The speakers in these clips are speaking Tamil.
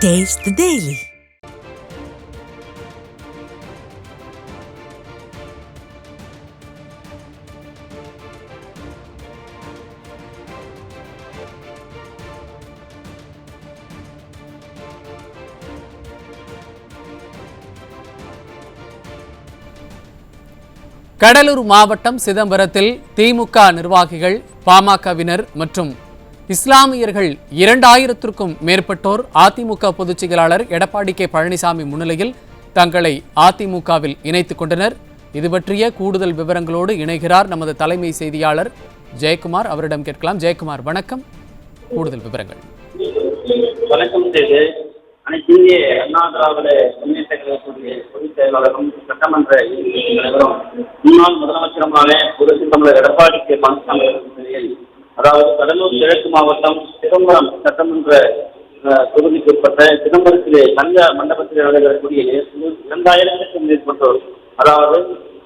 Taste the Daily. கடலூர் மாவட்டம் சிதம்பரத்தில் திமுக நிர்வாகிகள், பாமகவினர் மற்றும் இஸ்லாமியர்கள் 2000க்கும் மேற்பட்டோர் அதிமுக பொதுச் செயலாளர் எடப்பாடி கே பழனிசாமி முன்னிலையில் தங்களை அதிமுகவில் இணைத்துக் கொண்டனர். இது பற்றிய கூடுதல் விவரங்களோடு இணைகிறார் நமது தலைமை செய்தியாளர் ஜெயக்குமார். அவரிடம் கேட்கலாம். ஜெயக்குமார், வணக்கம். கூடுதல் விவரங்கள். வணக்கம். அனைத்து இந்திய அண்ணா திராவிட முன்னேற்ற கழகத்துடைய பொதுச் செயலாளரும் சட்டமன்ற தலைவரும் முன்னாள் முதலமைச்சருமான புரட்சி தமிழர் எடப்பாடி கே பழனிசாமி நிலையில், அதாவது கடலூர் கிழக்கு மாவட்டம் சிதம்பரம் சட்டமன்ற தொகுதிக்கு உட்பட்ட சிதம்பரத்திலே தங்க மண்டபத்தில் நடைபெறக்கூடிய 2000க்கும் மேற்பட்டோர், அதாவது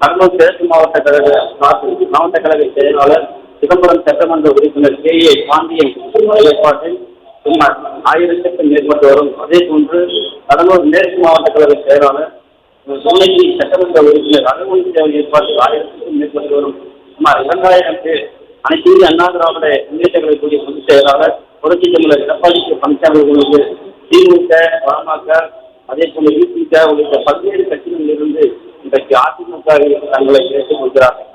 கடலூர் கிழக்கு மாவட்ட கழக செயலாளர் சிதம்பரம் சட்டமன்ற உறுப்பினர் கே.ஏ. பாண்டியன் ஏற்பாட்டில் சுமார் 1000க்கும் மேற்பட்டோரும், அதே போன்று கடலூர் மேற்கு மாவட்ட கழக செயலாளர் சோழகி சட்டமன்ற உறுப்பினர் அலுவலக சேவை ஏற்பாட்டில் 1000க்கும் மேற்பட்டோரும், சுமார் 2000 பேர் அனைத்து இந்திய அண்ணா திராவிட முன்னேற்ற கழகத்துடைய பொதுச் செயலாளர் புரட்சி தமிழர் எடப்பாடி கே பழனிசாமி அவர்களுக்கு திமுக, பாமக, அதே போல யூபிக உள்ளிட்ட பல்வேறு கட்சிகளிலிருந்து இன்றைக்கு அதிமுகவிற்கு தங்களை இணைத்துக் கொள்கிறார்கள்.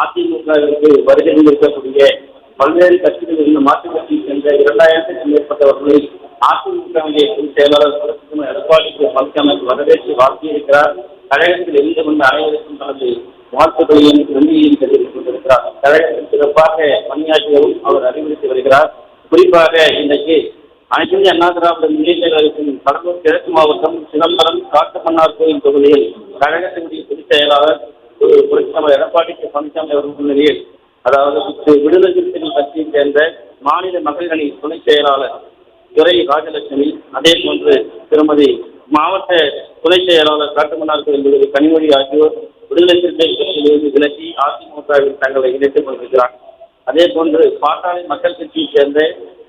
அதிமுகவிற்கு வருகை இருக்கக்கூடிய பல்வேறு கட்சிகள் இருந்து மாற்றுக் கட்சியை சேர்ந்த 2000க்கும் மேற்பட்டவர்களை அதிமுகவுடைய பொதுச் செயலாளர் புரட்சி தமிழர் எடப்பாடி கே பழனிசாமி வரவேற்று வாழ்த்தியிருக்கிறார். கழகத்தில் இருந்து கொண்ட அனைவருக்கும் தனது வாழ்த்துக்களையும் நன்றியையும் தெரிவித்துக் கொண்டிருக்கிறார். கழகத்தில் சிறப்பாக பணியாற்றியவும் அவர் அறிவுறுத்தி வருகிறார். குறிப்பாக இன்றைக்கு அனைத்து இந்திய அண்ணா திராவிட முன்னேற்ற கழகத்தின் கடலூர் கிழக்கு மாவட்டம் சிதம்பரம் காட்டுமன்னார் கோயில் தொகுதியில் கழகத்தினுடைய பொதுச் செயலாளர் புரட்சி தமிழர் எடப்பாடி கே பழனிசாமி அவர்கள் முன்னிலையில், அதாவது விடுதலை சிறுத்தைகள் கட்சியைச் சேர்ந்த மாநில மகளிர் அணி துணை செயலாளர் துரை ராஜலட்சுமி, அதே போன்று திருமதி மாவட்ட துணை செயலாளர் காட்டுமன்னார் கோயில் கனிமொழி ஆகியோர் விடுதலை சிறுத்தைகள் கட்சியிலிருந்து விலகி அதிமுகவில் தங்களை இணைத்துக் கொண்டிருக்கிறார். அதே போன்று பாட்டாளி மக்கள் கட்சியைச் சேர்ந்த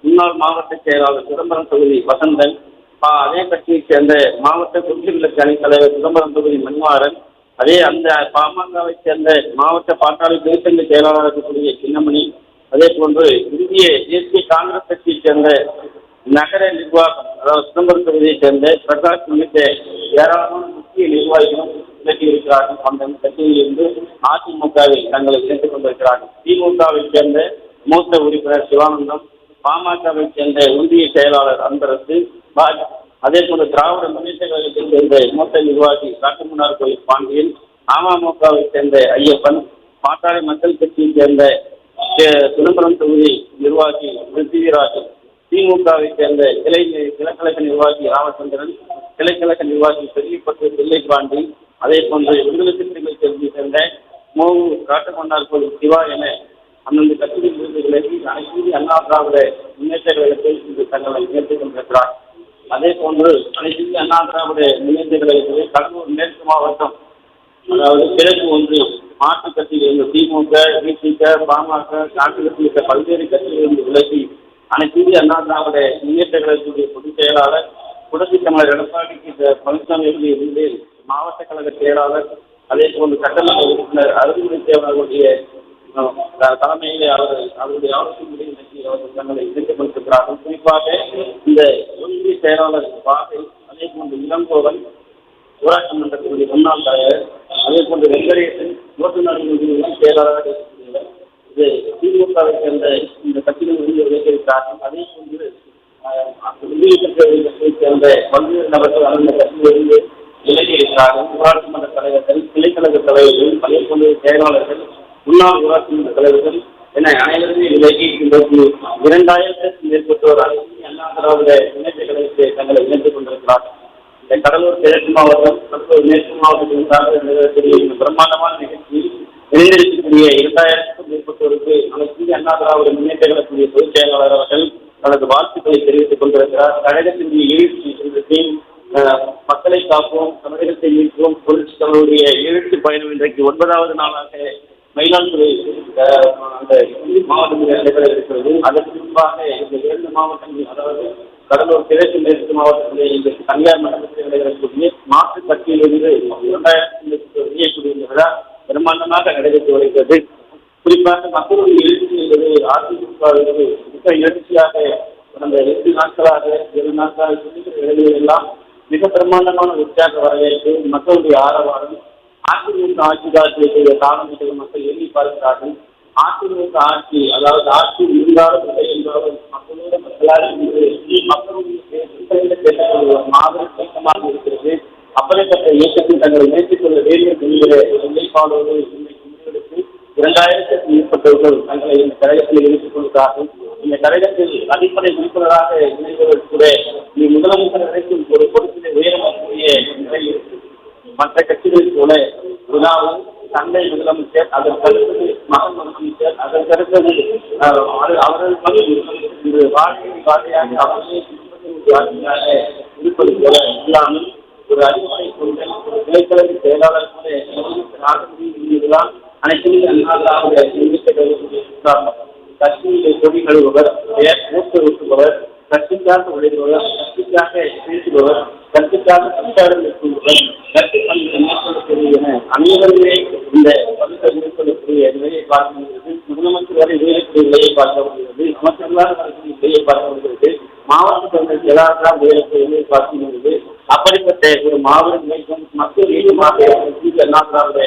முன்னாள் மாவட்ட செயலாளர் சிதம்பரம் தொகுதி வசந்தன், அதே கட்சியைச் சேர்ந்த மாவட்ட குடியிருப்பு அணி தலைவர் சிதம்பரம் தொகுதி மணிமாறன், அதே அந்த பாமகவை சேர்ந்த மாவட்ட பாட்டாளி தொழிற்சங்க செயலாளர் இருக்கக்கூடிய சின்னமணி, அதே போன்று இந்திய தேசிய காங்கிரஸ் கட்சியைச் சேர்ந்த நகர நிர்வாகம், அதாவது சிதம்பரம் தொகுதியைச் சேர்ந்த பிரகாஷ் உள்ளிட்ட ஏராளமான முக்கிய நிர்வாகிகளும் விலகியிருக்கிறார்கள். அந்த கட்சியிலிருந்து அதிமுகவில் தங்களை இணைத்துக் கொண்டிருக்கிறார்கள். திமுகவை சேர்ந்த மூத்த உறுப்பினர் சிவானந்தம், பாமகவை சேர்ந்த ஒன்றிய செயலாளர் அன்பரசு, அதே போல திராவிட முன்னேற்ற கழகத்தைச் சேர்ந்த மூத்த நிர்வாகி காட்டுமன்னார் கோயில் பாண்டியன், அமமுகவை சேர்ந்த ஐயப்பன், பாட்டாளி மக்கள் கட்சியைச் சேர்ந்த சிதம்பரம் தொகுதி நிர்வாகி பிருத்திவிராஜன், திமுகவை சேர்ந்த கிழக்கழக நிர்வாகி ராமச்சந்திரன், கிழக்கழக நிர்வாகி பெரியப்பட்டு பிள்ளைபாண்டி, அதே போன்று விடுதலை சிறுத்தைகள் கட்சியை சேர்ந்த மோவு காட்டுமன்னார் கோயில் சிவா என அந்தந்த கட்சிகளிலிருந்து விலகி அனைத்து இந்திய அண்ணா திராவிட முன்னேற்ற கழகத்தில் இன்று தங்களை இணைத்துக் கொண்டிருக்கிறார். அதே போன்று அனைத்து இந்திய அண்ணா திராவிட முன்னேற்ற கழகத்தில் கடலூர் மேற்கு மாவட்டம், அதாவது கிழக்கு ஒன்று மாற்றுக் கட்சியிலிருந்து திமுக, விசிக, பாமக, காங்கிரஸ் உள்ளிட்ட பல்வேறு கட்சிகளிலிருந்து விலகி அனைத்து இந்திய அண்ணா திராவிட முன்னேற்ற கழகத்துடைய பொதுச் செயலாளர் புரட்சி தமிழர் எடப்பாடி கே பழனிசாமி இருந்து மாவட்ட கழக செயலாளர், அதே போன்று சட்டமன்ற உறுப்பினர் அருள்மொழி தேவர்களுடைய தலைமையிலே அவருடைய ஆலோசனை அவர்கள் தங்களை இணைத்துக் கொண்டிருக்கிறார்கள். குறிப்பாக இந்த ஒன்றிய செயலாளர் பாதை, அதே போன்று இளங்கோவன் ஊராட்சி மன்றத்தினுடைய முன்னாள் தலைவர், அதே போன்று வெங்கடேசன் ஓட்டுநர் செயலாளராக இது திமுகவை சேர்ந்த இந்த கட்சிகளிலிருந்து விலகியிருக்கிறார்கள். அதே போன்று சேர்ந்த பல்வேறு நபர்கள் அந்த கட்சியிலிருந்து விலகியிருக்கிறார்கள். ஊராட்சி மன்ற தலைவர்கள், கிளைக்கழக தலைவர்கள், அதே போன்ற செயலாளர்கள், முன்னாள் ஊராட்சி மன்ற தலைவர்கள் என அனைவருமே விலகி 2000க்கும் மேற்பட்டோர் அண்ணா திராவிட முன்னேற்ற கழகத்தை தங்களை இணைத்துக் கொண்டிருக்கிறார்கள். இந்த கடலூர் கிழக்கு மாவட்டம், கடலூர் மேற்கு மாவட்டத்தின் சார்பில் நிகழக்கூடிய இந்த பிரம்மாண்டமான நிகழ்ச்சியில் இணைந்திருக்கக்கூடிய 2000க்கும் மேற்பட்டோருக்கு அனைத்து இந்திய அண்ணா திராவிட முன்னேற்ற கழகத்துடைய பொதுச் செயலாளர் அவர்கள் தனது வாழ்த்துக்களை தெரிவித்துக் கொண்டிருக்கிறார். கழகத்தினுடைய எழுச்சி மக்களை காப்போம், தமிழகத்தை மீட்போம் புரட்சி தமிழுடைய எழுச்சி பயணம் இன்றைக்கு 9வது நாளாக மயிலாடுதுறை அந்த மாவட்டங்களில் நடைபெற இருக்கிறது. அதற்கு முன்பாக இந்த 2 மாவட்டங்கள், அதாவது கடலூர் கிழக்கு மேற்கு மாவட்டங்களில் இந்த தனியார் மண்டலத்தில் நடைபெறக்கூடிய மாற்றுக் கட்சியிலிருந்து 2000 செய்யக்கூடிய இந்த விழா பிரம்மாண்டமாக நடைபெற்று வருகிறது. குறிப்பாக மக்களுடைய எழுச்சி என்பது அதிமுகவிற்கு மிக எழுச்சியாக கடந்த 2 நாட்களாக 7 நாட்களாக சொல்லுகிற இடங்களில் எல்லாம் மிக பிரம்மாண்டமான உற்சாக வரவேற்பு, மக்களுடைய ஆரவாரம். அதிமுக ஆட்சி காலத்தில் காலநிலை மக்கள் எண்ணி பார்க்கிறார்கள். அதிமுக ஆட்சி, அதாவது ஆட்சி இருந்தாலும் இல்லை என்றாலும் மக்களோட மக்களாக மக்களுடைய மாபெரும் இயக்கமாக இருக்கிறது. அப்படிப்பட்ட இயக்கத்தில் தங்களை மேற்கொள்ள கொள்ள வேண்டும் என்கிற நிலைப்பாடோடு இன்னைக்கு முடிவெடுத்து 2000க்கும் மேற்பட்டவர்கள் தங்களை இந்த கழகத்தில் இணைத்துக் கொள்கிறார்கள். இந்த கழகத்தில் அடிப்படை உறுப்பினராக இணைந்தவர்கள் கூட முதலமைச்சர் வரைக்கும் ஒரு பொறுப்பிலே உயரக்கூடிய நிலை இருக்கு. மற்ற கட்சிகளில் போல விழாவும் தந்தை முதலமைச்சர், அதற்கடுத்தது மகன் முதலமைச்சர், அதற்கடுத்தது அவர்கள் முதலமைச்சர் வாழையாக அவர்களே ஆட்சியாக இருப்பது போல இல்லாமல் ஒரு அறிவுரை கொண்ட ஒரு இலைக்கழக செயலாளர் கூட முதலமைச்சர் ஆக முடியும் என்பதுதான் அனைத்து அண்ணா திராவிட முன்னேற்ற கழகத்தின் கட்சியிலே கொடி கழுவுபவர், ஊக்குவிப்பவர், கட்சிக்காக உழைப்பவர், கட்சிக்காக பேசுபவர், கட்சிக்காக பிரச்சாரம் மேற்கொள்பவர், கட்சிப்பணிகளை மேற்கொள்ளக்கூடிய என அனைவருமே இந்த பணிகளை மேற்கொள்ளக்கூடிய நிலையை பார்க்க முடிகிறது. முதலமைச்சர் வரை உயரக்கூடிய நிலையை பார்க்க முடிகிறது. அமைச்சர்களாக வரக்கூடிய நிலையை பார்க்க முடிகிறது. மாவட்ட தலைவர் எல்லாரும் உயரக்கூடிய நிலையை பார்க்க முடிகிறது. அப்படிப்பட்ட ஒரு மாபெரும் இயக்கம் மக்கள் இயக்கமாக அண்ணா திராவிட